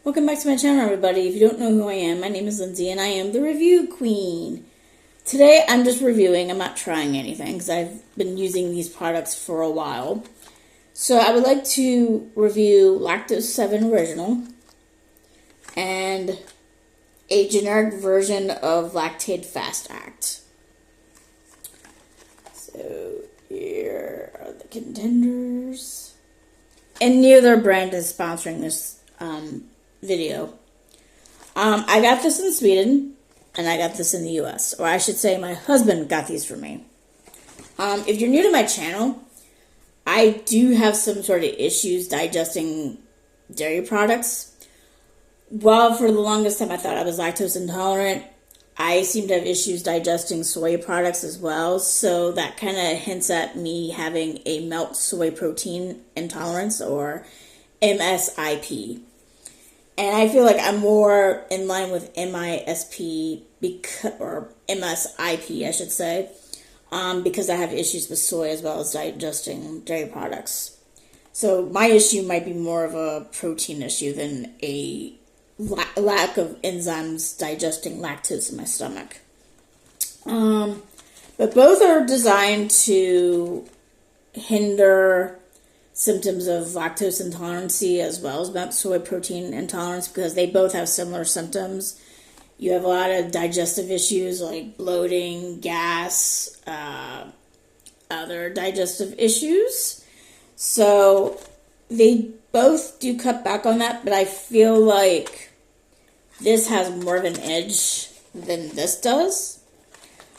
Welcome back to my channel, everybody. If you don't know who I am, my name is Lindsay, and I am the review queen. Today, I'm just reviewing. I'm not trying anything, because I've been using these products for a while. So, I would like to review Lacto 7 Original, and a generic version of Lactaid Fast Act. So, here are the contenders. And neither brand is sponsoring this video. I got this in Sweden, and I got this in the US. Or I should say my husband got these for me. If you're new to my channel, I do have some sort of issues digesting dairy products. While for the longest time I thought I was lactose intolerant, I seem to have issues digesting soy products as well. So that kind of hints at me having a milk soy protein intolerance, or MSIP. And I feel like I'm more in line with MISP, or MSIP, I should say, because I have issues with soy as well as digesting dairy products. So my issue might be more of a protein issue than a lack of enzymes digesting lactose in my stomach. But both are designed to hinder symptoms of lactose intolerance as well as milk soy protein intolerance, because they both have similar symptoms. You have a lot of digestive issues like bloating, gas, other digestive issues. So they both do cut back on that, but I feel like this has more of an edge than this does.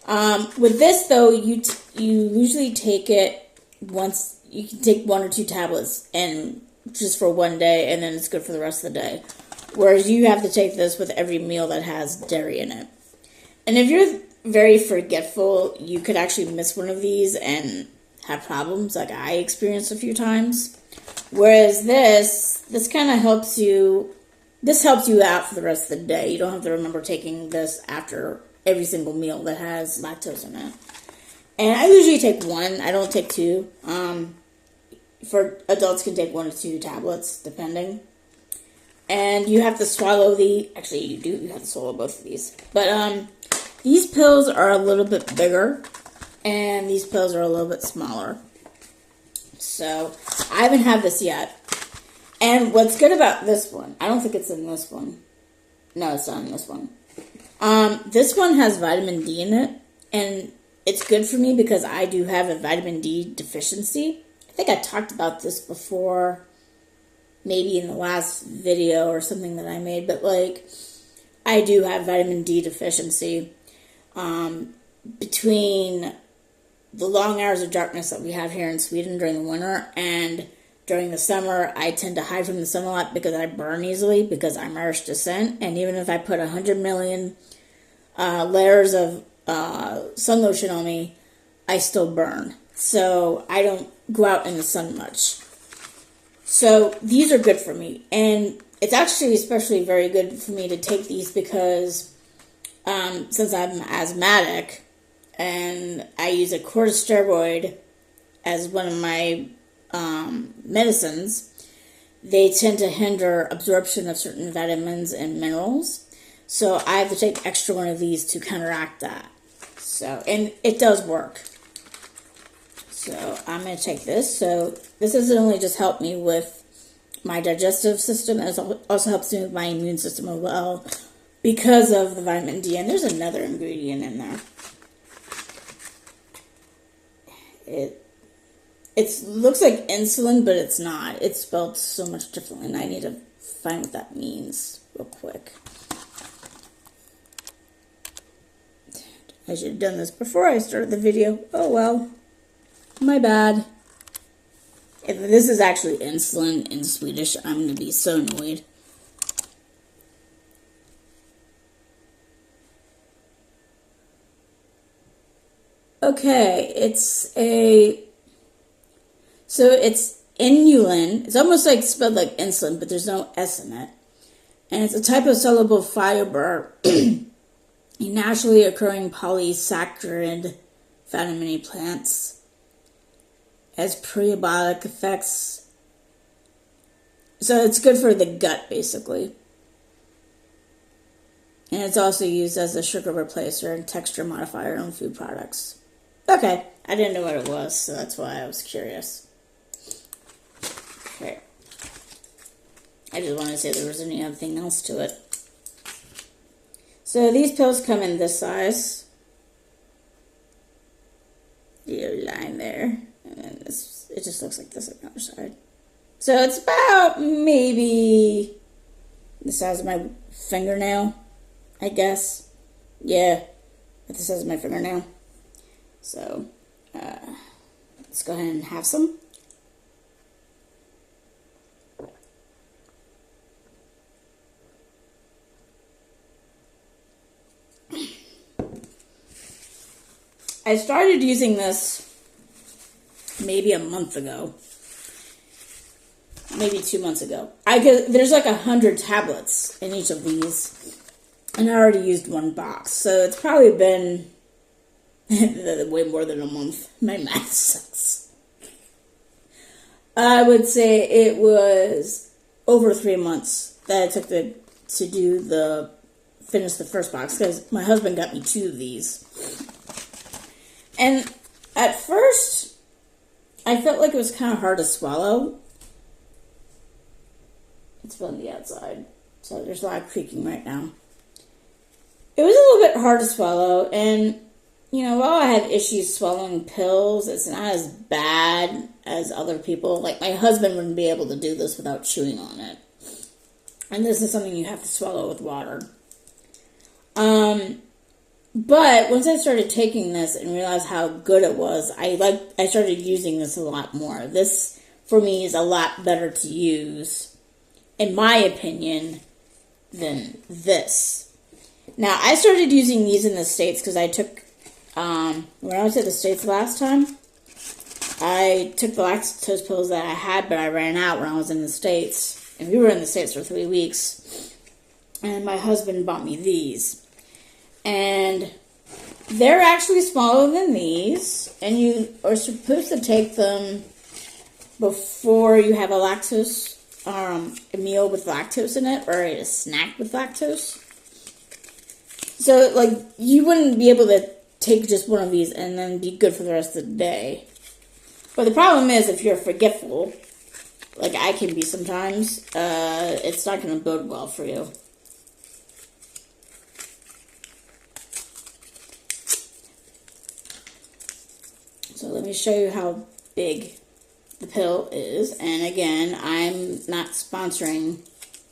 With this, though, you usually take it once. You can take 1 or 2 tablets and just for one day, and then it's good for the rest of the day. Whereas you have to take this with every meal that has dairy in it. And if you're very forgetful, you could actually miss one of these and have problems, like I experienced a few times. Whereas this kind of helps you. This helps you out for the rest of the day. You don't have to remember taking this after every single meal that has lactose in it. And I usually take 1. I don't take 2. For adults can take 1 or 2 tablets, depending. And you have to swallow actually you do, you have to swallow both of these. But these pills are a little bit bigger, and these pills are a little bit smaller. So, I haven't had this yet. And what's good about this one, I don't think it's in this one. No, it's not in this one. This one has vitamin D in it, and it's good for me because I do have a vitamin D deficiency. I think I talked about this before, maybe in the last video or something that I made, but like, I do have vitamin D deficiency. Between the long hours of darkness that we have here in Sweden during the winter and during the summer, I tend to hide from the sun a lot because I burn easily because I'm Irish descent, and even if I put 100 million layers of sun lotion on me, I still burn. So I don't go out in the sun much. So these are good for me. And it's actually especially very good for me to take these because since I'm asthmatic and I use a corticosteroid as one of my medicines, they tend to hinder absorption of certain vitamins and minerals. So I have to take extra one of these to counteract that. So, and it does work. So I'm going to take this. So this doesn't only just help me with my digestive system, it also helps me with my immune system as well because of the vitamin D. And there's another ingredient in there. It looks like insulin, but it's not. It's spelled so much differently, and I need to find what that means real quick. I should have done this before I started the video. Oh well. My bad. If this is actually insulin in Swedish, I'm going to be so annoyed. Okay, it's inulin. It's almost like spelled like insulin, but there's no S in it. And it's a type of soluble fiber, a naturally occurring polysaccharide found in many plants. Has prebiotic effects. So it's good for the gut, basically. And it's also used as a sugar replacer and texture modifier in food products. Okay, I didn't know what it was, so that's why I was curious. Okay. I just wanted to see if there was anything else to it. So these pills come in this size. The line there. And then this, it just looks like this on the other side. So it's about maybe the size of my fingernail, I guess. Yeah, the size of my fingernail. So, let's go ahead and have some. I started using this maybe a month ago. Maybe 2 months ago. There's like 100 tablets in each of these. And I already used one box. So it's probably been way more than a month. My math sucks. I would say it was over 3 months that I took to finish the first box. Because my husband got me 2 of these. And at first, I felt like it was kind of hard to swallow. It's from the outside, so there's a lot of creaking right now. It was a little bit hard to swallow, and, you know, while I have issues swallowing pills, it's not as bad as other people. Like, my husband wouldn't be able to do this without chewing on it. And this is something you have to swallow with water. But once I started taking this and realized how good it was, I started using this a lot more. This, for me, is a lot better to use, in my opinion, than this. Now, I started using these in the States because I took, when I was at the States last time, I took the lactose pills that I had, but I ran out when I was in the States. And we were in the States for 3 weeks. And my husband bought me these. And they're actually smaller than these. And you are supposed to take them before you have a lactose, a meal with lactose in it, or a snack with lactose. So, like, you wouldn't be able to take just one of these and then be good for the rest of the day. But the problem is, if you're forgetful, like I can be sometimes, it's not going to bode well for you. So let me show you how big the pill is. And again, I'm not sponsoring.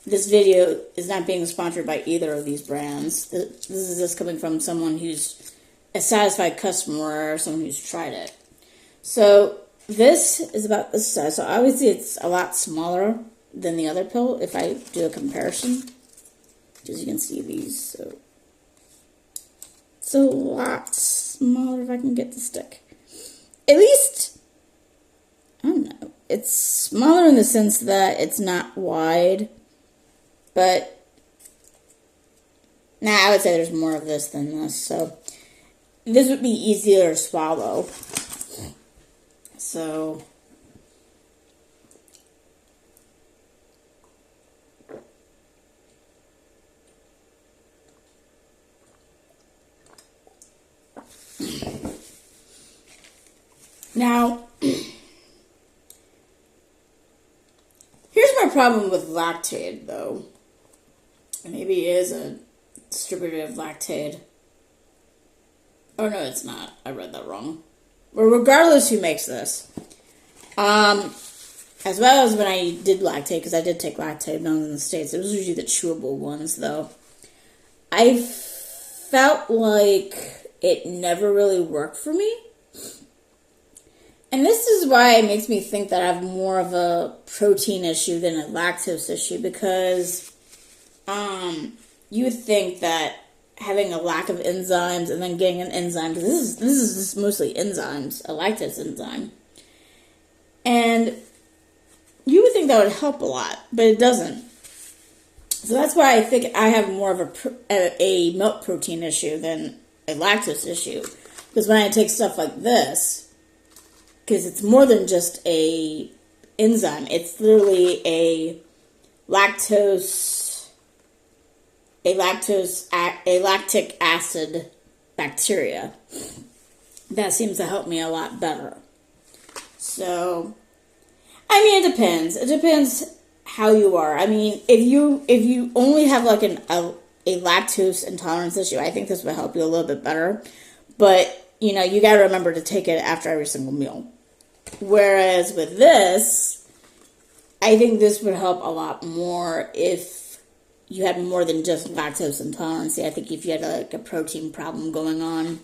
This video is not being sponsored by either of these brands. This is just coming from someone who's a satisfied customer or someone who's tried it. So this is about this size. So obviously it's a lot smaller than the other pill if I do a comparison. As you can see these. So it's a lot smaller if I can get the stick. At least, I don't know. It's smaller in the sense that it's not wide. But, I would say there's more of this than this. So, this would be easier to swallow. So, now, here's my problem with Lactaid, though. Maybe it is a distributor of Lactaid. Oh, no, it's not. I read that wrong. Well, regardless who makes this. As well as when I did Lactaid, because I did take Lactaid when I was in the States. It was usually the chewable ones, though. I felt like it never really worked for me. And this is why it makes me think that I have more of a protein issue than a lactose issue, because you would think that having a lack of enzymes and then getting an enzyme, because this is just mostly enzymes, a lactase enzyme, and you would think that would help a lot, but it doesn't. So that's why I think I have more of a milk protein issue than a lactose issue, because when I take stuff like this, because it's more than just a enzyme, it's literally a lactose a lactic acid bacteria. That seems to help me a lot better. So, I mean, it depends. It depends how you are. I mean, if you only have like a lactose intolerance issue, I think this would help you a little bit better. But, you know, you got to remember to take it after every single meal. Whereas with this, I think this would help a lot more if you had more than just lactose intolerance. I think if you had like a protein problem going on,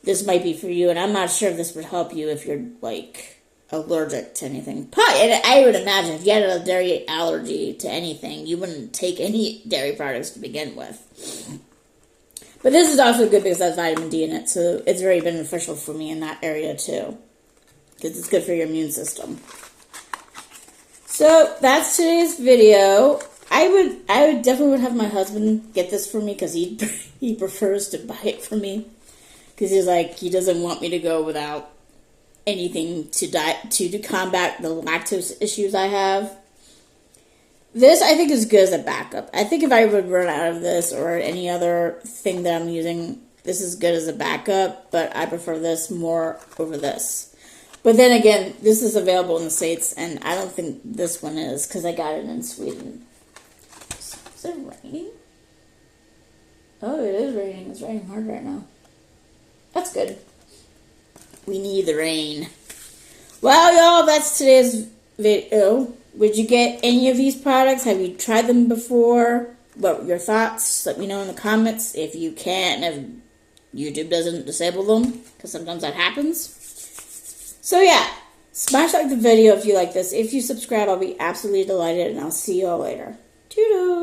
this might be for you. And I'm not sure if this would help you if you're like allergic to anything. Probably, I would imagine if you had a dairy allergy to anything, you wouldn't take any dairy products to begin with. But this is also good because it has vitamin D in it, so it's very beneficial for me in that area too. Because it's good for your immune system. So that's today's video. I would definitely have my husband get this for me because he prefers to buy it for me. Because he's like, he doesn't want me to go without anything to combat the lactose issues I have. This, I think, is good as a backup. I think if I would run out of this or any other thing that I'm using, this is good as a backup, but I prefer this more over this. But then again, this is available in the States, and I don't think this one is, because I got it in Sweden. Is it raining? Oh, it is raining. It's raining hard right now. That's good. We need the rain. Well, y'all, that's today's video. Would you get any of these products? Have you tried them before? What were your thoughts? Let me know in the comments if you can, if YouTube doesn't disable them, because sometimes that happens. So yeah, smash like the video if you like this. If you subscribe, I'll be absolutely delighted, and I'll see you all later. Toodles!